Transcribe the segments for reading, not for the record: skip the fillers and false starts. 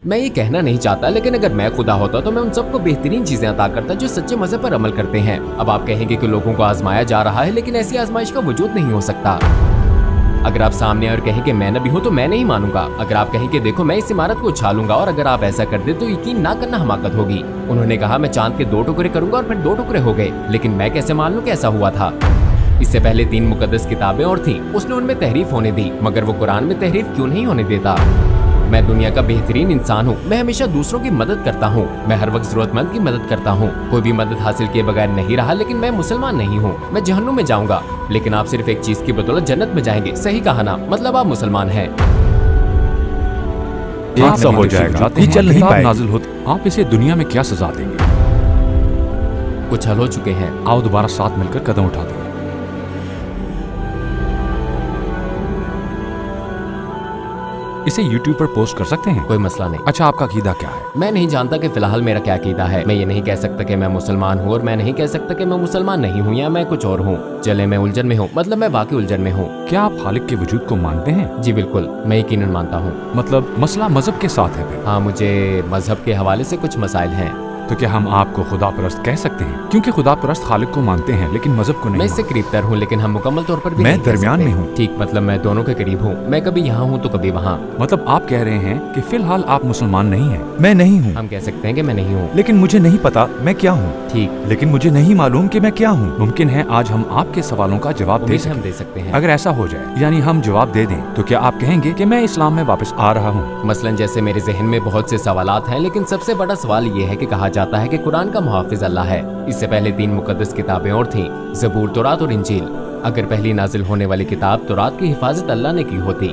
मैं ये कहना नहीं चाहता, लेकिन अगर मैं खुदा होता तो मैं उन सबको बेहतरीन चीजें अता करता जो सच्चे मजहब पर अमल करते हैं। अब आप कहेंगे कि लोगों को आजमाया जा रहा है, लेकिन ऐसी आजमाइश का वजूद नहीं हो सकता। अगर आप सामने आए और कहें कि मैं नबी हूँ तो मैं नहीं मानूंगा। अगर आप कहें कि देखो मैं इस इमारत को उछालूंगा, और अगर आप ऐसा कर दे तो यकीन ना करना हमाकत होगी। उन्होंने कहा मैं चांद के 2 टुकड़े करूंगा और फिर 2 टुकड़े हो गए, लेकिन मैं कैसे मान लूं कि ऐसा हुआ था। इससे पहले 3 मुकद्दस किताबें और थीं, उसने उनमें तहरीफ होने दी, मगर वो कुरान में तहरीफ क्यों नहीं होने देता। मैं दुनिया का बेहतरीन इंसान हूँ, मैं हमेशा दूसरों की मदद करता हूँ, मैं हर वक्त जरूरतमंद की मदद करता हूँ। कोई भी मदद हासिल किए बगैर नहीं रहा, लेकिन मैं मुसलमान नहीं हूँ। मैं जहन्नुम में जाऊंगा, लेकिन आप सिर्फ एक चीज की बदौलत जन्नत में जाएंगे। सही कहा ना, मतलब आप मुसलमान हैं। ऐसा हो जाएगा, ये चल नहीं पाएगा। नाज़िल होता, आप इसे दुनिया में क्या सजा देंगे? कुछ हल हो चुके हैं, आओ दोबारा साथ मिलकर कदम उठाते हैं। इसे YouTube पर पोस्ट कर सकते हैं, कोई मसला नहीं। अच्छा, आपका अकीदा क्या है? मैं नहीं जानता कि फिलहाल मेरा क्या अकीदा है। मैं ये नहीं कह सकता कि मैं मुसलमान हूँ, और मैं नहीं कह सकता कि मैं मुसलमान नहीं हूँ या मैं कुछ और हूँ। चले मैं उलझन में हूँ, मतलब मैं वाकई उलझन में हूँ। क्या आप खालिक के वजूद को मानते हैं? जी बिल्कुल, मैं यकीनन मानता हूँ। मतलब मसला मजहब के साथ है फिर? हाँ, मुझे मजहब के हवाले से कुछ मसाइल हैं। तो क्या हम आपको खुदा परस्त कह सकते हैं? क्योंकि खुदा परस्त खालिक को मानते हैं लेकिन मजहब को नहीं। मैं इससे करीब तर हूँ, लेकिन हम मुकम्मल तौर पर भी मैं नहीं कह दरमियान सकते। में हूँ। ठीक, मतलब मैं दोनों के करीब हूँ। मैं कभी यहाँ हूँ तो कभी वहाँ। मतलब आप कह रहे हैं कि फिलहाल आप मुसलमान नहीं हैं। मैं नहीं हूँ। हम कह सकते हैं कि मैं नहीं हूँ। लेकिन मुझे नहीं पता मैं क्या हूँ। ठीक, लेकिन मुझे नहीं मालूम कि मैं क्या हूँ। मुमकिन है आज हम आपके सवालों का जवाब दे उम्मीद सकें। हम दे सकते हैं। अगर ऐसा हो जाए, यानी हम जवाब दे दें, तो क्या आप कहेंगे कि मैं इस्लाम में वापस आ रहा हूँ? मसलन जैसे मेरे जहन में बहुत से सवालात हैं, लेकिन सबसे बड़ा सवाल ये है कि कहा जाता है कि कुरान का मुहाफिज अल्लाह है। इससे पहले 3 मुकद्दस किताबें और थीं, ज़बूर, तौरात और इंजील। अगर पहली नाजिल होने वाली किताब तौरात की हिफाजत अल्लाह ने की होती,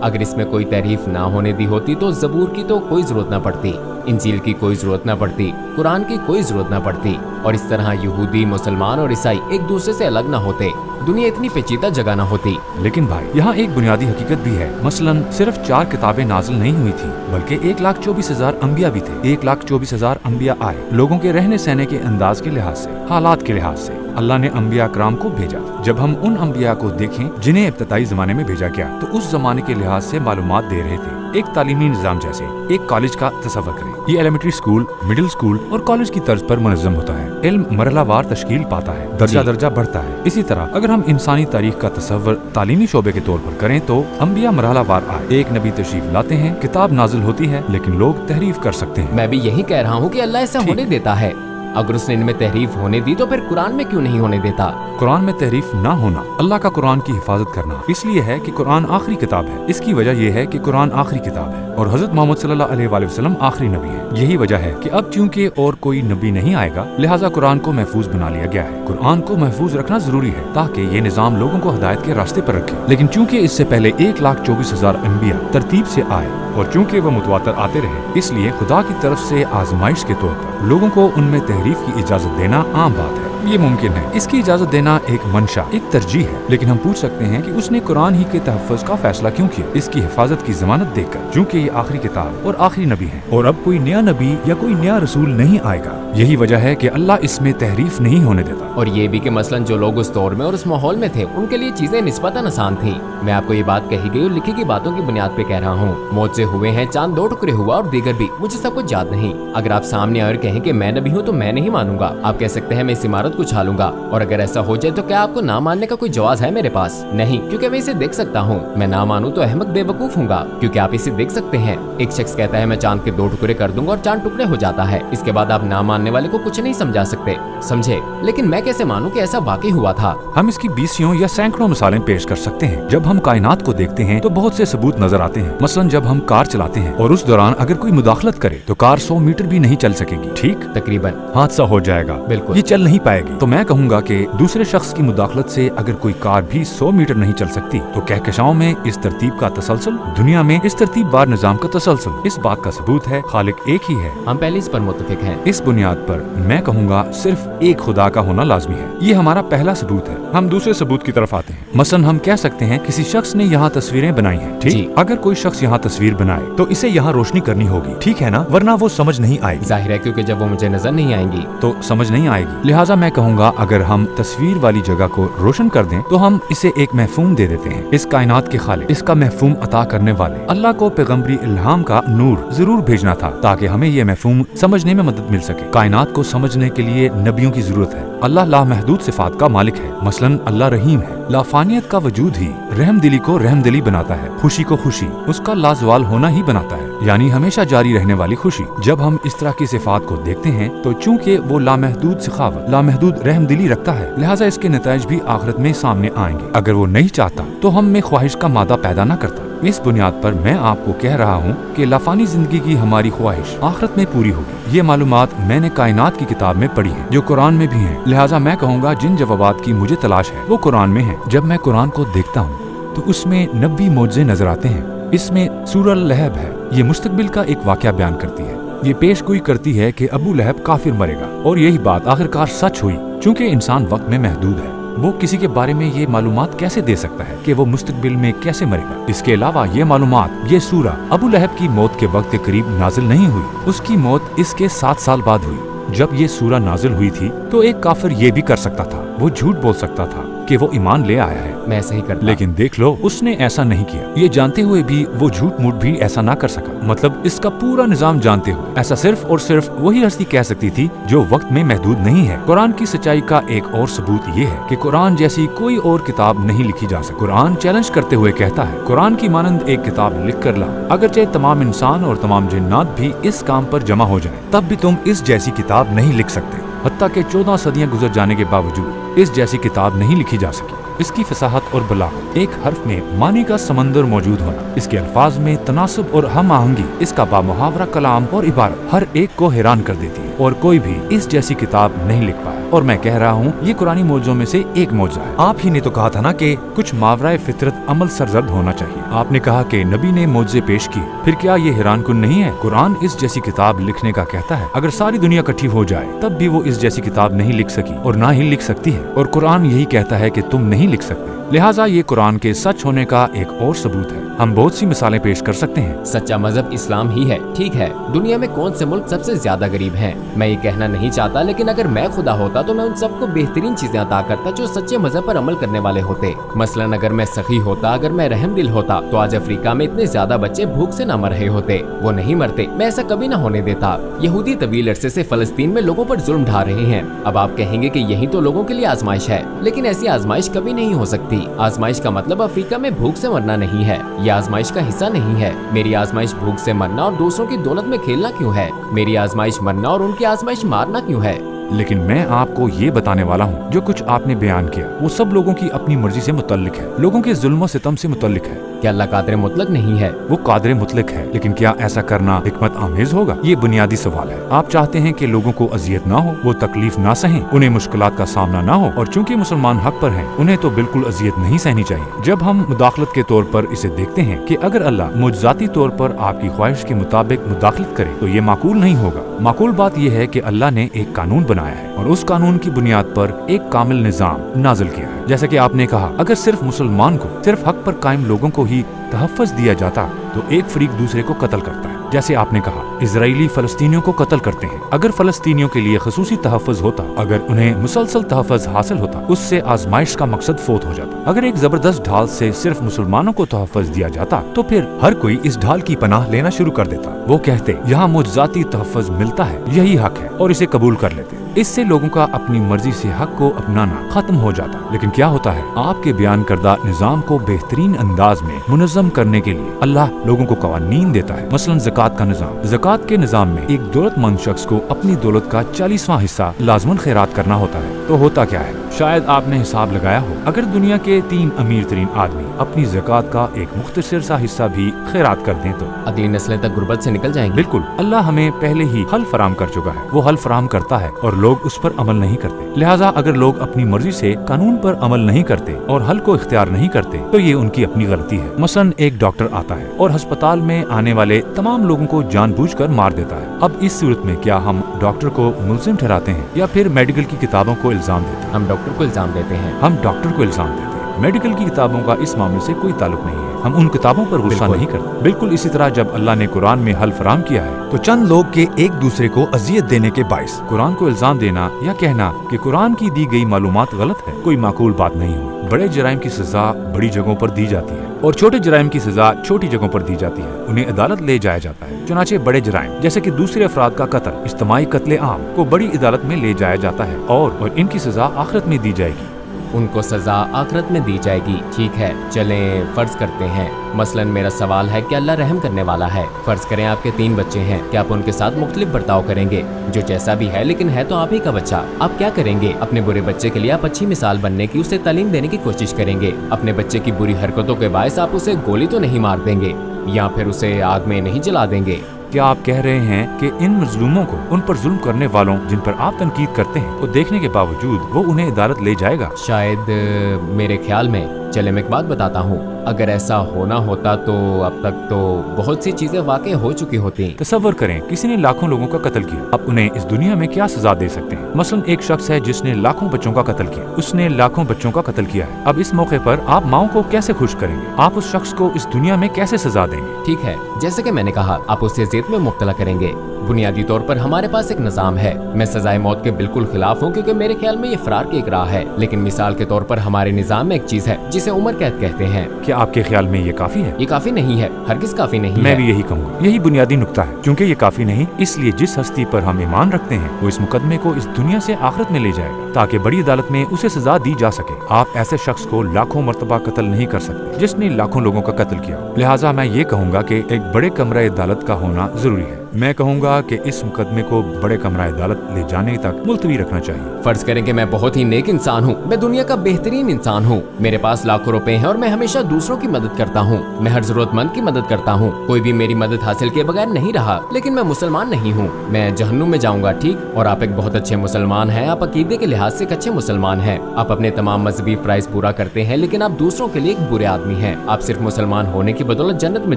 अगर इसमें कोई तहरीफ ना होने दी होती, तो ज़बूर की तो कोई जरूरत ना पड़ती, इंजील की कोई जरूरत ना पड़ती, कुरान की कोई जरूरत ना पड़ती, और इस तरह यहूदी, मुसलमान और ईसाई एक दूसरे से अलग ना होते, दुनिया इतनी पेचीदा जगह ना होती। लेकिन भाई, यहाँ एक बुनियादी हकीकत भी है। मसलन सिर्फ 4 किताबें नाजिल नहीं हुई थी, बल्कि 1,24,000 अंबिया भी थे। 1,24,000 अंबिया आए, लोगों के रहने सहने के अंदाज के लिहाज से, हालात के लिहाज से अल्लाह ने अंबिया कराम को भेजा। जब हम उन अंबिया को देखें जिन्हें इब्तदाई जमाने में भेजा गया, तो उस जमाने के लिहाज से मालूमात दे रहे थे। एक तालीमी निजाम जैसे एक कॉलेज का तसव्वुर करें। ये एलिमेंट्री स्कूल, मिडिल स्कूल और कॉलेज की तर्ज पर मुनज़्ज़म होता है। इल्म मरहलावार तश्कील पाता है, दर्जा दर्जा बढ़ता है। इसी तरह अगर हम इंसानी तारीख का तसव्वुर तालीमी शोबे के तौर पर करें, तो अंबिया मरहलावार आए। एक नबी तशरीफ लाते हैं, किताब नाजिल होती है, लेकिन लोग तहरीफ कर सकते हैं। मैं भी यही कह रहा हूँ कि अल्लाह ऐसा होने देता है। अगर उसने इनमें तहरीफ होने दी, तो फिर कुरान में क्यों नहीं होने देता? कुरान में तहरीफ ना होना, अल्लाह का कुरान की हिफाजत करना इसलिए है कि कुरान आखिरी किताब है। इसकी वजह यह है कि कुरान आखिरी किताब है और हजरत मोहम्मद सल्लल्लाहु अलैहि वसल्लम आखिरी नबी है। यही वजह है कि अब चूंकि और कोई नबी नहीं आएगा, लिहाजा कुरान को महफूज बना लिया गया है। कुरान को महफूज रखना जरूरी है ताकि ये निजाम लोगों को हिदायत के रास्ते पर रखे। लेकिन चूंकि इससे पहले 1,24,000 अंबिया तरतीब से आए और चूंकि वह मुतवातर आते रहे, इसलिए खुदा की तरफ से आजमाइश के तौर पर लोगों को उनमें तहरीफ की इजाजत देना आम बात है। ये मुमकिन है। इसकी इजाजत देना एक मंशा, एक तरजीह है। लेकिन हम पूछ सकते हैं कि उसने कुरान ही के तहफ़्फ़ुज़ का फैसला क्यों किया, इसकी हिफाजत की जमानत देकर, चूंकि ये आखिरी किताब और आखिरी नबी है और अब कोई नया नबी या कोई नया रसूल नहीं आएगा। यही वजह है कि अल्लाह इसमें तहरीफ नहीं होने देता। और ये भी कि मसलन जो लोग उस दौर में और उस माहौल में थे, उनके लिए चीजें निस्बतन आसान थी। मैं आपको ये बात कही गई और लिखी गई बातों की बुनियाद पे कह रहा हूँ। मौत से हुए हैं चांद 2 टुकड़े हुआ और दीगर भी, मुझे सब कुछ याद नहीं। अगर आप सामने आए और कहें कि मैं नबी हूँ, तो मैं नहीं मानूंगा। आप कह सकते हैं मैं इस इमारत को उछालूंगा, और अगर ऐसा हो जाए तो क्या आपको ना मानने का कोई जवाब है मेरे पास? नहीं, क्योंकि मैं इसे देख सकता हूँ। मैं ना मानूं तो अहमक बेवकूफ हूँगा, क्योंकि आप इसे देख सकते हैं। एक शख्स कहता है मैं चांद के 2 टुकड़े कर दूंगा और चांद टुकड़े हो जाता है। इसके बाद आप ना मानने वाले को कुछ नहीं समझा सकते, समझे? लेकिन मैं कैसे मानूं कि ऐसा वाकई हुआ था? हम इसकी 20 या सैकड़ों मिसालें पेश कर सकते हैं। जब हम कायनात को देखते हैं तो बहुत से सबूत नजर आते हैं। मसलन जब हम कार चलाते हैं और उस दौरान अगर कोई मुदाखलत करे, तो कार 100 मीटर भी नहीं चल सकेगी। ठीक, तकरीबन हादसा हो जाएगा। बिल्कुल, ये चल नहीं पाएगी। तो मैं कहूँगा कि दूसरे शख्स की मुदाखलत से अगर कोई कार भी 100 मीटर नहीं चल सकती, तो कहकशाओं में इस तरतीब का तसलसल, दुनिया में इस तरतीब बार निजाम का तसलसल, इस बात का सबूत है खालिक एक ही है। हम पहले इस पर मुत्तफिक हैं। इस बुनियाद पर मैं कहूँगा सिर्फ एक खुदा का होना लाजमी है। ये हमारा पहला सबूत है। हम दूसरे सबूत की तरफ आते हैं। मसलन हम कह सकते हैं किसी शख्स ने यहाँ तस्वीरें बनाई हैं, जी। ठीक? अगर कोई शख्स यहाँ तस्वीर बनाए तो इसे यहाँ रोशनी करनी होगी, ठीक है ना, वरना वो समझ नहीं आएगी। जाहिर है, क्योंकि जब वो मुझे नजर नहीं आएंगी तो समझ नहीं आएगी। लिहाजा मैं कहूँगा अगर हम तस्वीर वाली जगह को रोशन कर दें तो हम इसे एक महफूम दे देते हैं। इस कायनात के खालिक, इसका महफूम अता करने वाले अल्लाह को पैगम्बरी इल्हाम का नूर जरूर भेजना था ताकि हमें ये महफूम समझने में मदद मिल सके। कायनात को समझने के लिए नबियों की जरूरत है। अल्लाह लामहदूद सिफात का मालिक है। मसलन अल्लाह रहीम है। लाफानियत का वजूद ही रहमदिली को रहमदिली बनाता है, खुशी को खुशी उसका लाजवाल होना ही बनाता है, यानी हमेशा जारी रहने वाली खुशी। जब हम इस तरह की सिफात को देखते हैं तो चूंकि वो लामहदूद सखावत, लामहदूद रहमदिली रखता है, लिहाजा इसके नताइज भी आखिरत में सामने आएंगे। अगर वो नहीं चाहता तो हम में ख्वाहिश का मादा पैदा न करता। इस बुनियाद पर मैं आपको कह रहा हूँ कि लाफानी जिंदगी की हमारी ख्वाहिश आखिरत में पूरी होगी। ये मालूमात मैंने कायनात की किताब में पढ़ी है, जो कुरान में भी है। लिहाजा मैं कहूँगा जिन जवाबात की मुझे तलाश है वो कुरान में है। जब मैं कुरान को देखता हूँ तो उसमें 90 मौजज़े नजर आते हैं। इसमें सूरह लहब है, ये मुस्तकबिल का एक वाक़या बयान करती है। ये पेशगोई करती है कि अबू लहब काफिर मरेगा, और यही बात आखिरकार सच हुई। चूँकि इंसान वक्त में महदूद है, वो किसी के बारे में ये मालूमात कैसे दे सकता है कि वो मुस्तकबिल में कैसे मरेगा। इसके अलावा ये मालूमात, ये सूरह अबू लहब की मौत के वक्त के करीब नाजिल नहीं हुई। उसकी मौत इसके 7 साल बाद हुई। जब ये सूरह नाजिल हुई थी तो एक काफिर ये भी कर सकता था, वो झूठ बोल सकता था कि वो ईमान ले आया है, मैं ऐसे ही करता। लेकिन देख लो उसने ऐसा नहीं किया। ये जानते हुए भी वो झूठ मूठ भी ऐसा ना कर सका। मतलब इसका पूरा निजाम जानते हुए ऐसा सिर्फ और सिर्फ वही हस्ती कह सकती थी जो वक्त में महदूद नहीं है। कुरान की सच्चाई का एक और सबूत ये है कि कुरान जैसी कोई और किताब नहीं लिखी जा सकती। कुरान चैलेंज करते हुए कहता है, कुरान की मानंद एक किताब लिख कर ला, अगरचे तमाम इंसान और तमाम जिन्नात भी इस काम पर जमा हो जाए, तब भी तुम इस जैसी किताब नहीं लिख सकते। हत्ता के 14 सदियां गुजर जाने के बावजूद इस जैसी किताब नहीं लिखी जा सकी। इसकी फसाहत और बलागत, एक हर्फ में मानी का समंदर मौजूद होना, इसके अल्फाज में तनासुब और हम आहंगी, इसका बामुहावरा कलाम और इबारत हर एक को हैरान कर देती है, और कोई भी इस जैसी किताब नहीं लिख पाया। और मैं कह रहा हूँ ये कुरानी मौजों में से एक मौजा है। आप ही ने तो कहा था ना कि कुछ मावराए फितरत अमल सरजर्द होना चाहिए। आपने कहा कि नबी ने मौजे पेश किए, फिर क्या ये हैरान कुन नहीं है? कुरान इस जैसी किताब लिखने का कहता है। अगर सारी दुनिया इकट्ठी हो जाए तब भी वो इस जैसी किताब नहीं लिख सकी और ना ही लिख सकती है, और कुरान यही कहता है कि तुम नहीं लिख सकते। लिहाजा ये कुरान के सच होने का एक और सबूत है। हम बहुत सी मिसालें पेश कर सकते हैं। सच्चा मजहब इस्लाम ही है। ठीक है, दुनिया में कौन से मुल्क सबसे ज्यादा गरीब हैं? मैं ये कहना नहीं चाहता, लेकिन अगर मैं खुदा होता तो मैं उन सबको बेहतरीन चीजें अता करता जो सच्चे मजहब पर अमल करने वाले होते। मसलन अगर मैं सखी होता, अगर मैं रहमदिल होता, तो आज अफ्रीका में इतने ज्यादा बच्चे भूख से न मर रहे होते। वो नहीं मरते, मैं ऐसा कभी न होने देता। यहूदी तवील अरसे से फलस्तीन में लोगों पर जुल्म ढा रहे हैं। अब आप कहेंगे कि यही तो लोगों के लिए आजमाइश है, लेकिन ऐसी आजमाइश कभी नहीं हो सकती। आजमाइश का मतलब अफ्रीका में भूख से मरना नहीं है, ये आजमाइश का हिस्सा नहीं है। मेरी आजमाइश भूख से मरना और दूसरों की दौलत में खेलना क्यों है? मेरी आजमाइश मरना और उनकी आजमाइश मारना क्यों है? लेकिन मैं आपको ये बताने वाला हूँ, जो कुछ आपने बयान किया वो सब लोगों की अपनी मर्जी से मुतल्लिक है, लोगों के जुल्म सितम से मुतल्लिक है। क्या अल्लाह कादिर मुतलक नहीं है? वो कादिर मुतलक है, लेकिन क्या ऐसा करना हिकमत आमेज होगा? ये बुनियादी सवाल है। आप चाहते हैं कि लोगों को अजियत ना हो, वो तकलीफ ना सहें, उन्हें मुश्किलात का सामना ना हो, और चूंकि मुसलमान हक पर हैं, उन्हें तो बिल्कुल अजियत नहीं सहनी चाहिए। जब हम मुदाखलत के तौर पर इसे देखते हैं कि अगर अल्लाह मुजजाती तौर पर आपकी ख्वाहिश के मुताबिक मुदाखलत करे तो ये माकूल नहीं होगा। माकूल बात यह है कि अल्लाह ने एक कानून बनाया है और उस कानून की बुनियाद पर एक कामिल निजाम नाजिल किया है। जैसा कि आपने कहा, अगर सिर्फ मुसलमान को, सिर्फ हक पर कायम लोगों को ही तहफ़्फ़ुज़ दिया जाता तो एक फरीक दूसरे को कत्ल करता है। जैसे आपने कहा, इजरायली फलस्तीनियों को कत्ल करते हैं। अगर फलस्तीनियों के लिए खसूसी तहफ़्फ़ुज़ होता, अगर उन्हें मुसलसल तहफ़्फ़ुज़ हासिल होता, उससे आजमाइश का मकसद फोत हो जाता। अगर एक जबरदस्त ढाल से सिर्फ मुसलमानों को तहफ़्फ़ुज़ दिया जाता तो फिर हर कोई इस ढाल की पनाह लेना शुरू कर देता। वो कहते यहाँ मुझजाती तहफ़्फ़ुज़ मिलता है, यही हक है, और इसे कबूल कर लेते। इससे लोगों का अपनी मर्जी से हक को अपनाना खत्म हो जाता। लेकिन क्या होता है, आपके बयान करदा निजाम को बेहतरीन अंदाज में मुनज़्ज़म करने के लिए अल्लाह लोगों को कवानीन देता है। मसलन ज़कात का निजाम। ज़कात के निजाम में एक दौलतमंद शख्स को अपनी दौलत का 40वां हिस्सा लाजमन खैरात करना होता है। तो होता क्या है, शायद आपने हिसाब लगाया हो, अगर दुनिया के 3 अमीर तरीन आदमी अपनी ज़कात का एक मुख्तसर सा हिस्सा भी खैरात कर दें तो अगली नस्लें तक गुर्बत से निकल जाएंगी। बिल्कुल, अल्लाह हमें पहले ही हल फराम कर चुका है। वो हल फराम करता है और लोग उस पर अमल नहीं करते। लिहाजा अगर लोग अपनी मर्जी से कानून पर अमल नहीं करते और हल को इख्तियार नहीं करते तो ये उनकी अपनी गलती है। मसलन एक डॉक्टर आता है और अस्पताल में आने वाले तमाम लोगों को जानबूझकर मार देता है। अब इस सूरत में क्या हम डॉक्टर को मुल्जिम ठहराते हैं या फिर मेडिकल की किताबों को इल्जाम देते हैं? हम डॉक्टर को इल्जाम देते हैं। हम डॉक्टर को इल्जाम देते हैं। मेडिकल की किताबों का इस मामले से कोई ताल्लुक नहीं है। हम उन किताबों पर गुस्सा नहीं करते। बिल्कुल इसी तरह जब अल्लाह ने कुरान में हल फराम किया है तो चंद लोग के एक दूसरे को अजियत देने के बाइस कुरान को इल्जाम देना या कहना कि कुरान की दी गई मालूमात गलत है कोई माकूल बात नहीं हुई। बड़े जराइम की सजा बड़ी जगहों पर दी जाती है और छोटे जराइम की सजा छोटी जगहों पर दी जाती है। उन्हें अदालत ले जाया जाता है। चुनाचे बड़े जराइम जैसे कि दूसरे अफराद का कत्ल, इज्तिमाई कत्ले आम को बड़ी अदालत में ले जाया जाता है और इनकी सजा आखिरत में दी जाएगी। उनको सजा आखिरत में दी जाएगी। ठीक है, चलें फर्ज करते हैं। मसलन मेरा सवाल है कि अल्लाह रहम करने वाला है। फर्ज करें आपके 3 बच्चे हैं, क्या आप उनके साथ मुख्तलिफ बर्ताव करेंगे? जो जैसा भी है, लेकिन है तो आप ही का बच्चा। आप क्या करेंगे? अपने बुरे बच्चे के लिए आप अच्छी मिसाल बनने की, उसे तालीम देने की कोशिश करेंगे। अपने बच्चे की बुरी हरकतों के बायस आप उसे गोली तो नहीं मार देंगे या फिर उसे आग में नहीं जला देंगे। क्या आप कह रहे हैं कि इन मजलूमों को, उन पर जुल्म करने वालों जिन पर आप तनकीद करते हैं, को देखने के बावजूद वो उन्हें अदालत ले जाएगा? शायद मेरे ख्याल में। चले मैं एक बात बताता हूँ, अगर ऐसा होना होता तो अब तक तो बहुत सी चीजें वाकई हो चुकी होती। तसव्वुर करें किसी ने लाखों लोगों का कत्ल किया, अब उन्हें इस दुनिया में क्या सजा दे सकते हैं? मसलन एक शख्स है जिसने लाखों बच्चों का कत्ल किया, उसने लाखों बच्चों का कत्ल किया है। अब इस मौके पर आप माओ को कैसे खुश करेंगे? आप उस शख्स को इस दुनिया में कैसे सजा देंगे? ठीक है, जैसे कि मैंने कहा, आप उसे जेद में मुब्तला करेंगे। बुनियादी तौर पर हमारे पास एक निजाम है। मैं सजाए मौत के बिल्कुल खिलाफ हूँ क्योंकि मेरे ख्याल में ये फरार की एक राह है। लेकिन मिसाल के तौर पर हमारे निजाम में एक चीज है जिसे उम्र कैद कहते हैं। क्या आपके ख्याल में ये काफी है? ये काफी नहीं है, हरगिज काफी नहीं मैं है। भी यही कहूँगा, यही बुनियादी नुक्ता है। क्योंकि ये काफी नहीं, इसलिए जिस हस्ती पर हम ईमान रखते हैं वो इस मुकदमे को इस दुनिया से आखिरत में ले जाएगा ताकि बड़ी अदालत में उसे सजा दी जा सके। आप ऐसे शख्स को लाखों मर्तबा कत्ल नहीं कर सकते जिसने लाखों लोगों का कत्ल किया। लिहाजा मैं ये कहूँगा कि एक बड़े कमरा अदालत का होना जरूरी है। मैं कहूँगा कि इस मुकदमे को बड़े कमरा अदालत ले जाने तक मुलतवी रखना चाहिए। फर्ज करें कि मैं बहुत ही नेक इंसान हूँ, मैं दुनिया का बेहतरीन इंसान हूँ, मेरे पास लाखों रुपए हैं और मैं हमेशा दूसरों की मदद करता हूँ। मैं हर जरूरतमंद की मदद करता हूँ, कोई भी मेरी मदद हासिल किए बगैर नहीं रहा। लेकिन मैं मुसलमान नहीं हूँ, मैं जहन्नुम में जाऊंगा। ठीक, और आप एक बहुत अच्छे मुसलमान हैं, आप अकीदे के लिहाज से एक अच्छे मुसलमान हैं, आप अपने तमाम मजहबी फराइज पूरा करते हैं, लेकिन आप दूसरों के लिए एक बुरे आदमी हैं। आप सिर्फ मुसलमान होने की बदौलत जन्नत में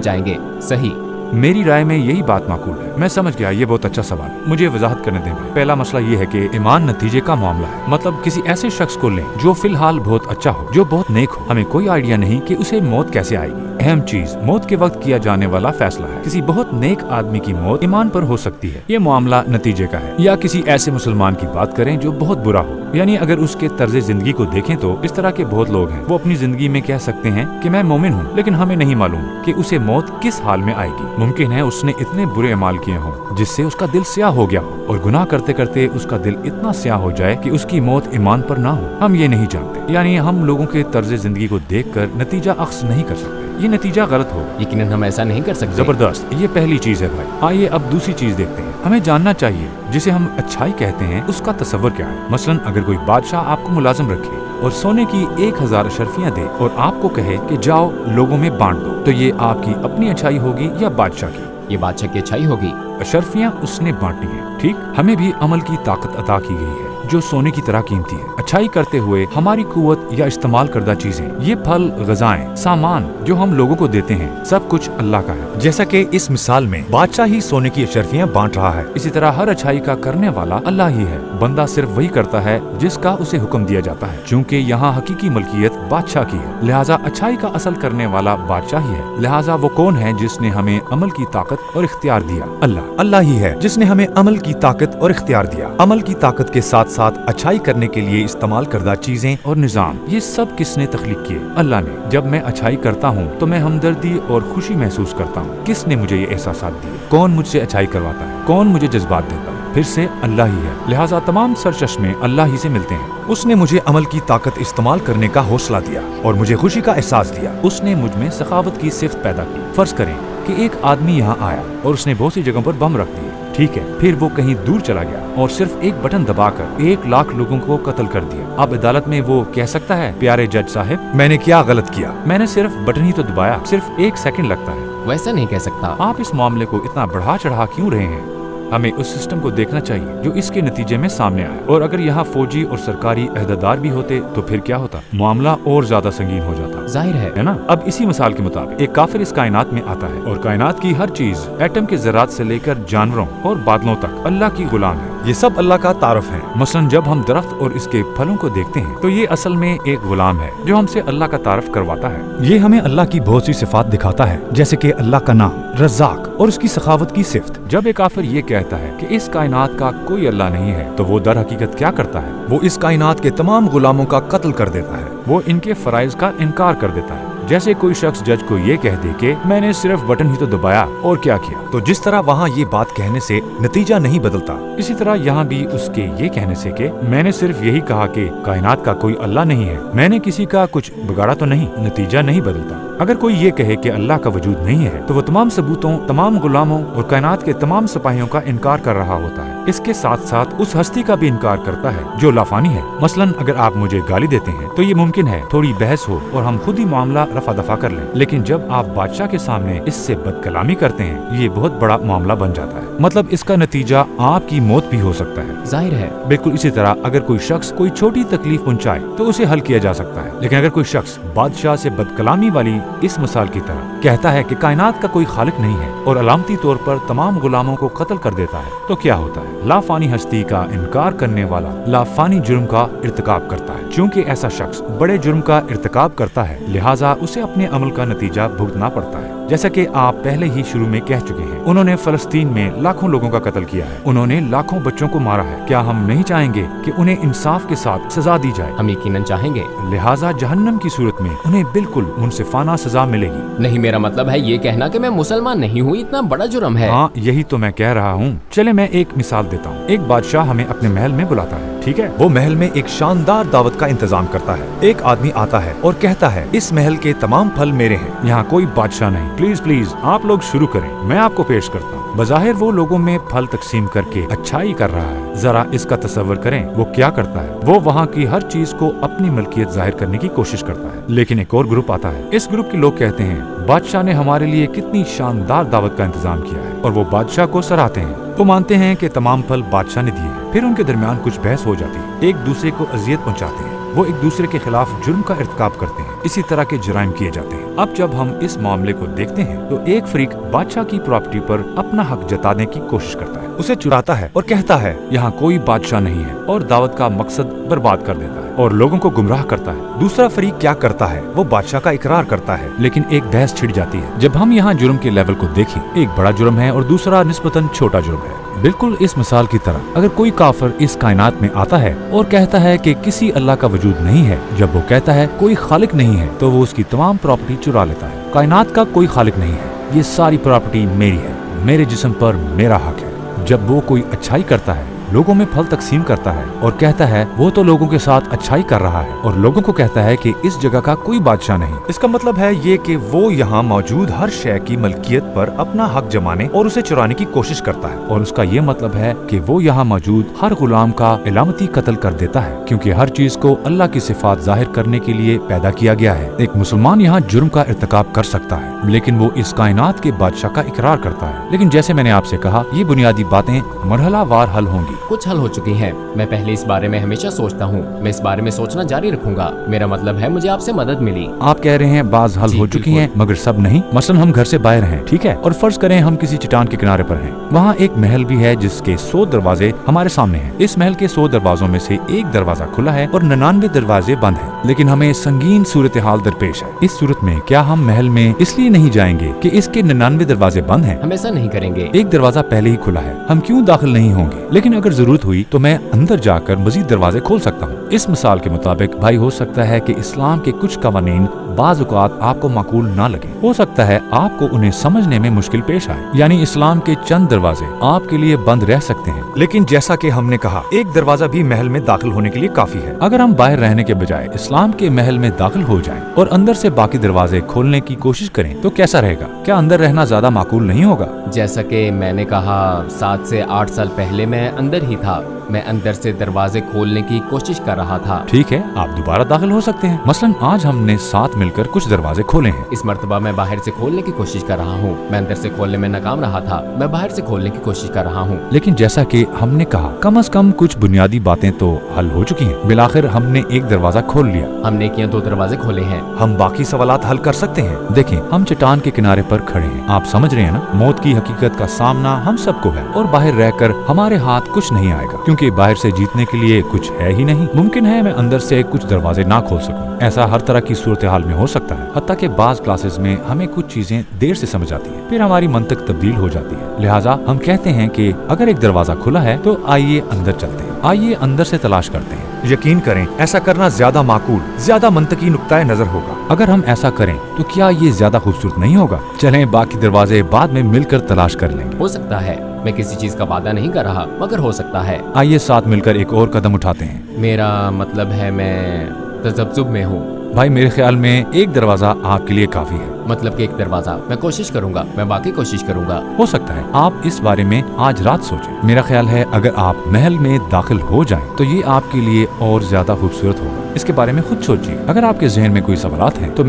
जाएंगे। सही? मेरी राय में यही बात माकूल है। मैं समझ गया, ये बहुत अच्छा सवाल है। मुझे वजाहत करने दें भाई। पहला मसला ये है कि ईमान नतीजे का मामला है। मतलब किसी ऐसे शख्स को लें जो फिलहाल बहुत अच्छा हो, जो बहुत नेक हो। हमें कोई आइडिया नहीं कि उसे मौत कैसे आएगी। अहम चीज मौत के वक्त किया जाने वाला फैसला है। किसी बहुत नेक आदमी की मौत ईमान पर हो सकती है, ये मामला नतीजे का है। या किसी ऐसे मुसलमान की बात करें जो बहुत बुरा हो, यानी अगर उसके तर्ज जिंदगी को देखें तो इस तरह के बहुत लोग हैं। वो अपनी जिंदगी में कह सकते हैं कि मैं मोमिन हूँ, लेकिन हमें नहीं मालूम कि उसे मौत किस हाल में आएगी। मुमकिन है उसने इतने बुरे अमाल किए हों जिससे उसका दिल स्याह हो गया हो, और गुनाह करते करते उसका दिल इतना स्याह हो जाए कि उसकी मौत ईमान पर ना हो। हम ये नहीं जानते, यानी हम लोगों के तर्ज जिंदगी को देखकर नतीजा अख्स नहीं कर सकते। ये नतीजा गलत होगा। यकीनन हम ऐसा नहीं कर सकते। जबरदस्त, ये पहली चीज है भाई। आइए अब दूसरी चीज देखते हैं। हमें जानना चाहिए जिसे हम अच्छाई कहते हैं उसका तसव्वुर क्या है। मसलन अगर कोई बादशाह आपको मुलाजिम रखे और सोने की 1000 अशरफियाँ दे और आपको कहे कि जाओ लोगों में बांट दो, तो ये आपकी अपनी अच्छाई होगी या बादशाह की? ये बादशाह की अच्छाई होगी। अशरफियाँ उसने बांटनी है। ठीक, हमें भी अमल की ताकत अता की गई है जो सोने की तरह कीमती है। अच्छाई करते हुए हमारी कुव्वत या इस्तेमाल करदा चीजें, ये फल, ग़िज़ाएं, सामान जो हम लोगों को देते हैं, सब कुछ अल्लाह का है। जैसा कि इस मिसाल में बादशाह ही सोने की अशरफियाँ बांट रहा है, इसी तरह हर अच्छाई का करने वाला अल्लाह ही है। बंदा सिर्फ वही करता है जिसका उसे हुक्म दिया जाता है। चूँकि यहाँ हकीकी मलकियत बादशाह की है, लिहाजा अच्छाई का असल करने वाला बादशाह ही है। लिहाजा वो कौन है जिसने हमें अमल की ताकत और इख्तियार दिया? अल्लाह। अल्लाह ही है जिसने हमें अमल की ताकत और इख्तियार दिया। अमल की ताकत के साथ साथ अच्छाई करने के लिए इस्तेमाल करदा चीजें और निजाम, ये सब किसने तख्लीक किए? अल्लाह ने। जब मैं अच्छाई करता हूँ तो मैं हमदर्दी और खुशी महसूस करता हूँ। किसने मुझे ये एहसासात दिए? कौन मुझसे अच्छाई करवाता है? कौन मुझे जज्बात देता है? फिर से अल्लाह ही है। लिहाजा तमाम सरचश्मे अल्लाह ही से मिलते हैं। उसने मुझे अमल की ताकत इस्तेमाल करने का हौसला दिया और मुझे खुशी का एहसास दिया। उसने मुझ में सखावत की सिफ्त पैदा की। फर्ज करें कि एक आदमी यहाँ आया और उसने बहुत सी जगहों पर बम रख दिए। ठीक है, फिर वो कहीं दूर चला गया और सिर्फ एक बटन दबाकर 1 लाख लोगों को कत्ल कर दिया। अब अदालत में वो कह सकता है, प्यारे जज साहब, मैंने क्या गलत किया? मैंने सिर्फ बटन ही तो दबाया, सिर्फ 1 सेकंड लगता है। वैसा नहीं कह सकता। आप इस मामले को इतना बढ़ा चढ़ा क्यों रहे हैं? हमें उस सिस्टम को देखना चाहिए जो इसके नतीजे में सामने आया। और अगर यहाँ फौजी और सरकारी अहदेदार भी होते तो फिर क्या होता? मामला और ज्यादा संगीन हो जाता। जाहिर है ना? अब इसी मिसाल के मुताबिक एक काफिर इस कायनात में आता है और कायनात की हर चीज, एटम के ज़रात से लेकर जानवरों और बादलों तक अल्लाह की गुलाम है। ये सब अल्लाह का तारुफ है। मसलन जब हम दरख्त और इसके फलों को देखते हैं तो ये असल में एक गुलाम है जो हमसे अल्लाह का तारुफ करवाता है। ये हमें अल्लाह की बहुत सी सिफात दिखाता है, जैसे कि अल्लाह का नाम रज़्ज़ाक और उसकी सखावत की सिफ्त। जब एक काफिर ये कहता है कि इस कायनात का कोई अल्लाह नहीं है, तो वो दर हकीकत क्या करता है? वो इस कायनात के तमाम गुलामों का कत्ल कर देता है। वो इनके फराइज का इनकार कर देता है। जैसे कोई शख्स जज को ये कह दे कि मैंने सिर्फ बटन ही तो दबाया और क्या किया। तो जिस तरह वहाँ ये बात कहने से नतीजा नहीं बदलता, इसी तरह यहाँ भी उसके ये कहने से कि मैंने सिर्फ यही कहा कि कायनात का कोई अल्लाह नहीं है, मैंने किसी का कुछ बिगाड़ा तो नहीं, नतीजा नहीं बदलता। अगर कोई ये कहे कि अल्लाह का वजूद नहीं है तो वो तमाम सबूतों, तमाम गुलामों और कायनात के तमाम सिपाहियों का इनकार कर रहा होता है। इसके साथ साथ उस हस्ती का भी इनकार करता है जो लाफानी है। मसलन अगर आप मुझे गाली देते हैं तो ये मुमकिन है थोड़ी बहस हो और हम खुद ही मामला रफा दफा कर लें, लेकिन जब आप बादशाह के सामने इससे बदकलामी करते हैं ये बहुत बड़ा मामला बन जाता है। मतलब इसका नतीजा आपकी मौत भी हो सकता है। जाहिर है बिल्कुल इसी तरह अगर कोई शख्स कोई छोटी तकलीफ पहुंचाए तो उसे हल किया जा सकता है, लेकिन अगर कोई शख्स बादशाह से बदकलामी वाली इस मिसाल की तरह कहता है कि कायनात का कोई खालिक नहीं है और अलामती तौर पर तमाम गुलामों को कत्ल कर देता है, तो क्या होता है? लाफानी हस्ती का इनकार करने वाला लाफानी जुर्म का इर्तिकाब करता है। चूँकि ऐसा शख्स बड़े जुर्म का इर्तिकाब करता है, लिहाजा उसे अपने अमल का नतीजा भुगतना पड़ता है। जैसा कि आप पहले ही शुरू में कह चुके हैं, उन्होंने फलस्तीन में लाखों लोगों का कत्ल किया है, उन्होंने लाखों बच्चों को मारा है। क्या हम नहीं चाहेंगे कि उन्हें इंसाफ के साथ सजा दी जाए? हम यकीनन चाहेंगे। लिहाजा जहन्नम की सूरत में उन्हें बिल्कुल मुनसिफाना सजा मिलेगी। नहीं, मेरा मतलब है ये कहना कि मैं मुसलमान नहीं हूँ इतना बड़ा जुर्म है। हाँ, यही तो मैं कह रहा हूँ। चले मैं एक मिसाल देता हूँ। एक बादशाह हमें अपने महल में बुलाता है, ठीक है? वो महल में एक शानदार दावत का इंतजाम करता है। एक आदमी आता है और कहता है, इस महल के तमाम फल मेरे हैं, यहाँ कोई बादशाह नहीं, प्लीज प्लीज आप लोग शुरू करें, मैं आपको पेश करता हूँ। बज़ाहिर वो लोगों में फल तकसीम करके अच्छाई कर रहा है। जरा इसका तसव्वुर करें वो क्या करता है। वो वहाँ की हर चीज को अपनी मलकियत जाहिर करने की कोशिश करता है। लेकिन एक और ग्रुप आता है। इस ग्रुप के लोग कहते हैं, बादशाह ने हमारे लिए कितनी शानदार दावत का इंतजाम किया है, और वो बादशाह को सराहते हैं। वो मानते हैं कि तमाम फल बादशाह ने दिए हैं। फिर उनके दरमियान कुछ बहस हो जाती है, एक दूसरे को अजियत पहुँचाते हैं, वो एक दूसरे के खिलाफ जुर्म का इर्तिकाब करते हैं। इसी तरह के जराइम किए जाते हैं। अब जब हम इस मामले को देखते हैं तो एक फरीक बादशाह की प्रॉपर्टी पर अपना हक जताने की कोशिश करता है, उसे चुराता है और कहता है यहाँ कोई बादशाह नहीं है, और दावत का मकसद बर्बाद कर देता है और लोगों को गुमराह करता है। दूसरा फरीक क्या करता है, वो बादशाह का इकरार करता है, लेकिन एक बहस छिड़ जाती है। जब हम यहाँ जुर्म के लेवल को देखें, एक बड़ा जुर्म है और दूसरा निस्बतन छोटा जुर्म है। बिल्कुल इस मिसाल की तरह अगर कोई काफिर इस कायनात में आता है और कहता है कि किसी अल्लाह का वजूद नहीं है, जब वो कहता है कोई खालिक नहीं है, तो वो उसकी तमाम प्रॉपर्टी चुरा लेता है। कायनात का कोई खालिक नहीं है, ये सारी प्रॉपर्टी मेरी है, मेरे जिस्म पर मेरा हक है। जब वो कोई अच्छाई करता है, लोगों में फल तकसीम करता है और कहता है वो तो लोगों के साथ अच्छाई कर रहा है, और लोगों को कहता है कि इस जगह का कोई बादशाह नहीं, इसका मतलब है ये कि वो यहाँ मौजूद हर शय की मलकियत पर अपना हक जमाने और उसे चुराने की कोशिश करता है। और उसका ये मतलब है कि वो यहाँ मौजूद हर गुलाम का इलामती कत्ल कर देता है, क्योंकि हर चीज को अल्लाह की सिफात जाहिर करने के लिए पैदा किया गया है। एक मुसलमान यहाँ जुर्म का इर्तिकाब कर सकता है, लेकिन वो इस कायनात के बादशाह का इकरार करता है। लेकिन जैसे मैंने आपसे कहा, ये बुनियादी बातें मरहलावार हल होंगी। कुछ हल हो चुकी हैं। मैं पहले इस बारे में हमेशा सोचता हूँ, मैं इस बारे में सोचना जारी रखूंगा। मेरा मतलब है मुझे आपसे मदद मिली। आप कह रहे हैं बाज हल हो चुकी हैं, मगर सब नहीं। मसलन हम घर से बाहर हैं, ठीक है, और फर्ज करें हम किसी चट्टान के किनारे पर हैं। वहाँ एक महल भी है जिसके 100 दरवाजे हमारे सामने हैं। इस महल के 100 दरवाजों में से एक दरवाजा खुला है और 99 दरवाजे बंद हैं। लेकिन हमें संगीन सूरत हाल दरपेश है। इस सूरत में क्या हम महल में इसलिए नहीं जाएंगे कि इसके 99 दरवाजे बंद हैं? हम ऐसा नहीं करेंगे। एक दरवाजा पहले ही खुला है, हम क्यों दाखिल नहीं होंगे? लेकिन अगर अगर जरूरत हुई तो मैं अंदर जाकर मजीद दरवाजे खोल सकता हूँ। इस मिसाल के मुताबिक भाई हो सकता है कि इस्लाम के कुछ कवानीन बाज़ औक़ात आपको माकूल ना लगे, हो सकता है आपको उन्हें समझने में मुश्किल पेश आए, यानी इस्लाम के चंद दरवाजे आपके लिए बंद रह सकते हैं, लेकिन जैसा कि हमने कहा एक दरवाजा भी महल में दाखिल होने के लिए काफी है। अगर हम बाहर रहने के बजाय इस्लाम के महल में दाखिल हो जाएं और अंदर से बाकी दरवाजे खोलने की कोशिश करें तो कैसा रहेगा? क्या अंदर रहना ज्यादा माकूल नहीं होगा? जैसा कि मैंने कहा 7 से 8 साल पहले मैं अंदर ही था, मैं अंदर से दरवाजे खोलने की कोशिश कर रहा था। ठीक है, आप दोबारा दाखिल हो सकते हैं। मसलन आज हमने साथ मिलकर कुछ दरवाजे खोले हैं। इस मर्तबा मैं बाहर से खोलने की कोशिश कर रहा हूँ। मैं अंदर से खोलने में नाकाम रहा था, मैं बाहर से खोलने की कोशिश कर रहा हूँ। लेकिन जैसा कि हमने कहा कम से कम कुछ बुनियादी बातें तो हल हो चुकी हैं। बिलाखिर हमने एक दरवाजा खोल लिया। हमने किया 2 दरवाजे खोले हैं। हम बाकी सवालात हल कर सकते हैं। देखें, हम चट्टान के किनारे पर खड़े हैं। आप समझ रहे हैं ना, मौत की हकीकत का सामना हम सबको है और बाहर रहकर हमारे हाथ कुछ नहीं आएगा, क्योंकि बाहर से जीतने के लिए कुछ है ही नहीं। मुमकिन है मैं अंदर से कुछ दरवाजे ना खोल सकूं। ऐसा हर तरह की सूरत हाल में हो सकता है। हत्ता कि बाज क्लासेस में हमें कुछ चीजें देर से समझ आती है, फिर हमारी मंतक तब्दील हो जाती है। लिहाजा हम कहते हैं कि अगर एक दरवाजा खुला है तो आइए अंदर चलते हैं, आइए अंदर से तलाश करते हैं। यकीन करें ऐसा करना ज्यादा माकूल, ज्यादा मंतकी नुक्ताए नजर होगा। अगर हम ऐसा करें तो क्या ये ज्यादा खूबसूरत नहीं होगा? चलें बाकी दरवाजे बाद में मिलकर तलाश कर लेंगे। हो सकता है, मैं किसी चीज का वादा नहीं कर रहा, मगर हो सकता है। आइए साथ मिलकर एक और कदम उठाते हैं। मेरा मतलब है मैं तजब्जुब में हूँ। भाई मेरे ख्याल में एक दरवाजा आपके लिए काफी है। मतलब कि एक दरवाजा, मैं कोशिश करूंगा, मैं बाकी कोशिश करूंगा। हो सकता है आप इस बारे में आज रात सोचें। मेरा ख्याल है अगर आप महल में दाखिल हो जाएं तो ये आपके लिए और ज्यादा खूबसूरत होगा। इसके बारे में खुद सोचिए। अगर आपके जहन में कोई सवालात हैं तो